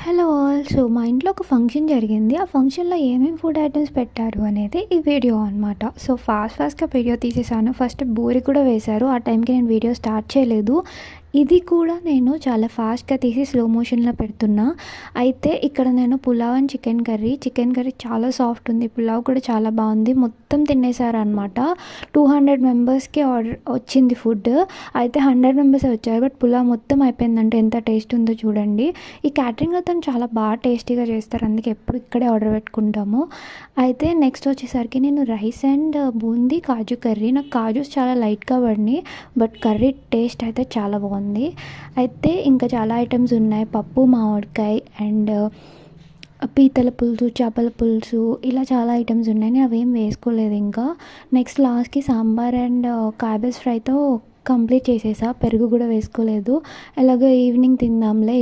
Hello all. So మా ఇంట్లో ఒక ఫంక్షన్ జరిగింది. ఆ ఫంక్షన్‌లో ఏమేమి ఫుడ్ ఐటెమ్స్ పెట్టారు అనేది ఈ వీడియో అనమాట. సో ఫాస్ట్‌గా వీడియో తీసేసాను. ఫస్ట్ బూరి కూడా వేశారు. ఆ టైంకి నేను వీడియో స్టార్ట్ చేయలేదు. ఇది కూడా నేను చాలా ఫాస్ట్‌గా తీసి స్లో మోషన్‌లో పెడుతున్నా. అయితే ఇక్కడ నేను పులావ్ అండ్ చికెన్ కర్రీ చాలా సాఫ్ట్ ఉంది. పులావ్ కూడా చాలా బాగుంది. మొత్తం తినేసారనమాట. 200 మెంబర్స్‌కి ఆర్డర్ వచ్చింది ఫుడ్. అయితే 100 మెంబర్సే వచ్చారు. బట్ పులావ్ మొత్తం అయిపోయిందంటే ఎంత టేస్ట్ ఉందో చూడండి. ఈ క్యాటరింగ్ అతను చాలా బాగా టేస్టీగా చేస్తారు. అందుకే ఎప్పుడు ఇక్కడే ఆర్డర్ పెట్టుకుంటాము. అయితే నెక్స్ట్ వచ్చేసరికి నేను rice and boondi kaju curry. నాకు కాజూస్ చాలా లైట్‌గా పడినాయి. బట్ కర్రీ టేస్ట్ అయితే చాలా బాగుంది. అయితే ఇంకా చాలా ఐటమ్స్ ఉన్నాయి. పప్పు, మామిడికాయ అండ్ పీతల పులుసు, చేపల పులుసు, ఇలా చాలా ఐటమ్స్ ఉన్నాయి. నేను అవేం వేసుకోలేదు ఇంకా. నెక్స్ట్ లాస్ట్‌కి సాంబార్ అండ్ క్యాబేజ్ ఫ్రైతో కంప్లీట్ చేసేసా. పెరుగు కూడా వేసుకోలేదు. ఎలాగో ఈవినింగ్ తిందాంలే,